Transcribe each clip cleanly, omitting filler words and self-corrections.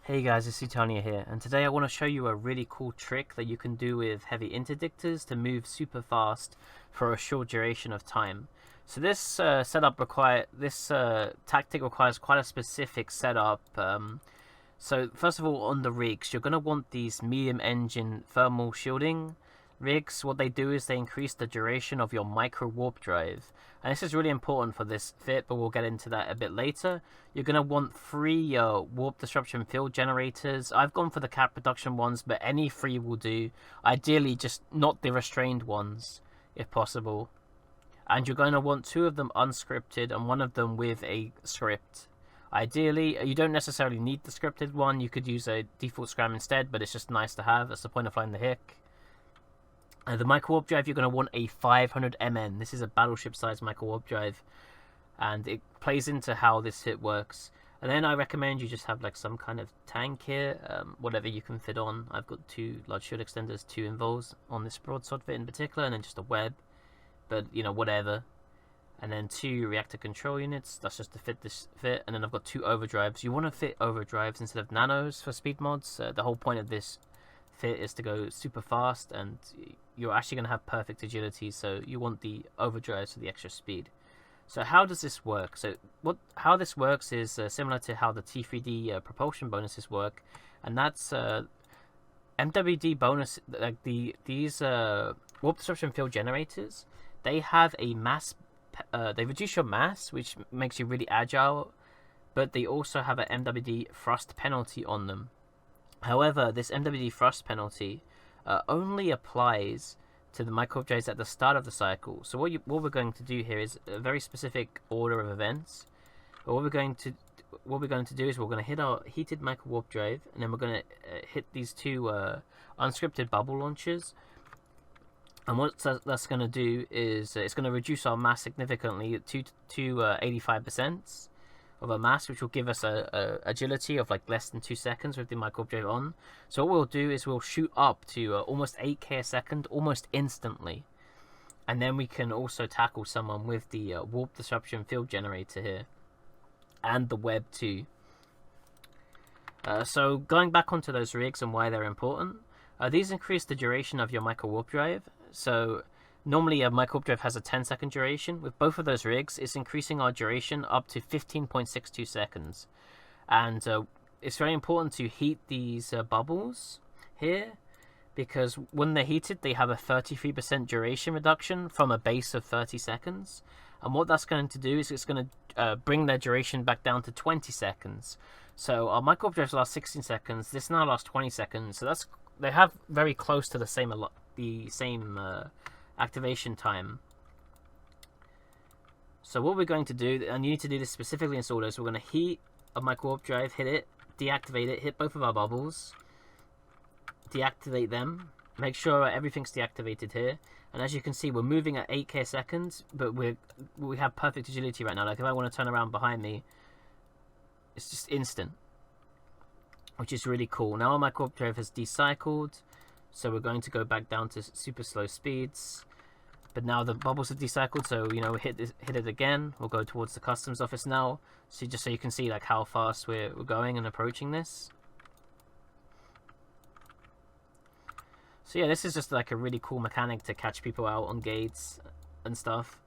Hey guys, it's Sutonia here, and today I want to show you a really cool trick that you can do with heavy interdictors to move super fast for a short duration of time. So this tactic requires quite a specific setup. So first of all, on the rigs, you're going to want these medium engine thermal shielding rigs. What they do is they increase the duration of your Microwarpdrive. And this is really important for this fit, but we'll get into that a bit later. You're going to want 3 warp disruption field generators. I've gone for the cap reduction ones, but any 3 will do. Ideally, just not the restrained ones, if possible. And you're going to want 2 of them unscripted and 1 of them with a script. Ideally, you don't necessarily need the scripted one. You could use a default scram instead, but it's just nice to have. That's the point of flying the HIC. The Microwarpdrive, you're going to want a 500 MN. This is a battleship-sized Microwarpdrive, and it plays into how this hit works. And then I recommend you just have like some kind of tank here, whatever you can fit on. I've got 2 large shield extenders, 2 invuls on this broadsword fit in particular, and then just a web. But you know, whatever. And then 2 reactor control units. That's just to fit this fit. And then I've got 2 overdrives. You want to fit overdrives instead of nanos for speed mods. The whole point of this fit is to go super fast, and you're actually going to have perfect agility, so you want the overdrives for the extra speed. So how does this work? So how this works is similar to how the T3D propulsion bonuses work, and that's MWD bonus. Like these warp disruption field generators, they have a mass. They reduce your mass, which makes you really agile, but they also have an MWD thrust penalty on them. However, this MWD thrust penalty only applies to the Microwarpdrives at the start of the cycle. So what we're going to do here is a very specific order of events. But what we're going to do is we're going to hit our heated Microwarpdrive, and then we're going to hit these 2 unscripted bubble launchers. And what that's going to do is it's going to reduce our mass significantly to 85%. Of a mass, which will give us a agility of like less than 2 seconds with the Microwarpdrive on. So what we'll do is we'll shoot up to almost 8k a second, almost instantly, and then we can also tackle someone with the warp disruption field generator here, and the web too. So going back onto those rigs and why they're important, these increase the duration of your Microwarpdrive. So normally a Microwarpdrive has a 10-second duration. With both of those rigs, it's increasing our duration up to 15.62 seconds. And it's very important to heat these bubbles here, because when they're heated, they have a 33% duration reduction from a base of 30 seconds. And what that's going to do is it's going to bring their duration back down to 20 seconds. So our Microwarpdrives last 16 seconds. This now lasts 20 seconds. So they have very close to the same activation time. So what we're going to do, and you need to do this specifically in orders, we're going to heat a Microwarpdrive, hit it, deactivate it, hit both of our bubbles, deactivate them, make sure everything's deactivated here. And as you can see, we're moving at 8k seconds, but we have perfect agility right now. Like if I want to turn around behind me, it's just instant, which is really cool. Now our Microwarpdrive has decycled, so we're going to go back down to super slow speeds. But now the bubbles have decycled, so you know, hit it again. We'll go towards the customs office now, so just so you can see like how fast we're going and approaching this. So yeah, this is just like a really cool mechanic to catch people out on gates and stuff.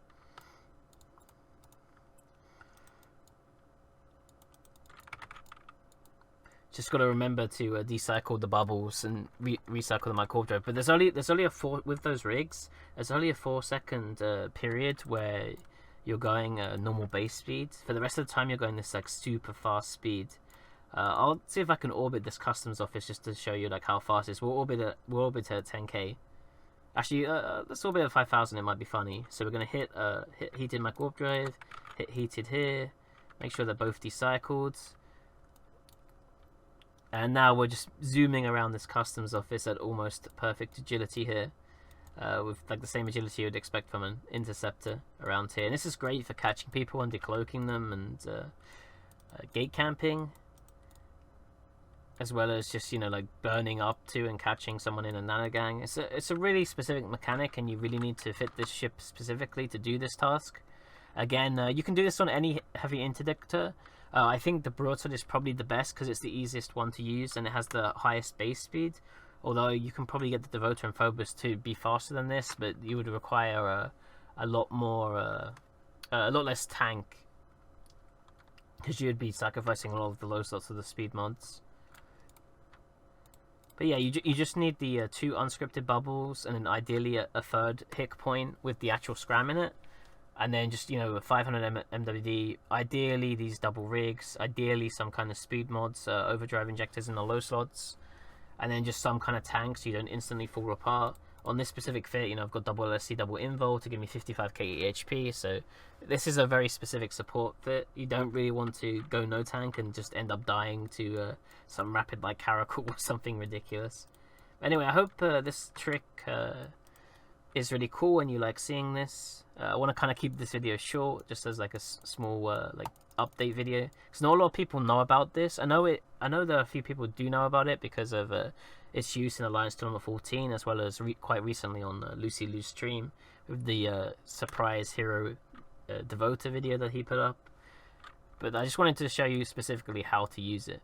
Just got to remember to decycle the bubbles and recycle the Microwarpdrive. But there's only a 4 with those rigs. There's only a 4-second period where you're going normal base speed. For the rest of the time, you're going this like super fast speed. I'll see if I can orbit this customs office just to show you like how fast it is. We'll orbit at 10k. Actually, let's orbit at 5,000. It might be funny. So we're gonna hit heated Microwarpdrive, hit heated here. Make sure they're both decycled. And now we're just zooming around this customs office at almost perfect agility here, with like the same agility you'd expect from an interceptor around here. And this is great for catching people and decloaking them, and gate camping, as well as just, you know, like burning up to and catching someone in a nanogang. It's a really specific mechanic, and you really need to fit this ship specifically to do this task. Again, you can do this on any heavy interdictor. I think the Broadsword is probably the best because it's the easiest one to use and it has the highest base speed. Although you can probably get the Devoter and Phobos to be faster than this, but you would require a lot more, a lot less tank, because you'd be sacrificing a lot of the low slots of the speed mods. But yeah, you just need the 2 unscripted bubbles, and then ideally a third hic point with the actual scram in it. And then just, you know, a 500 MWD, ideally these double rigs, ideally some kind of speed mods, overdrive injectors in the low slots, and then just some kind of tank so you don't instantly fall apart. On this specific fit, you know, I've got double LSC, double invul to give me 55k HP, so this is a very specific support fit. You don't really want to go no tank and just end up dying to some rapid like Caracal or something ridiculous. Anyway, I hope this trick is really cool and you like seeing this. I want to kind of keep this video short, just as like a small like update video, because not a lot of people know about this. I know there are a few people who do know about it because of its use in Alliance Tournament 14, as well as quite recently on Lucy Lou's stream with the surprise hero Devoter video that he put up. But I just wanted to show you specifically how to use it.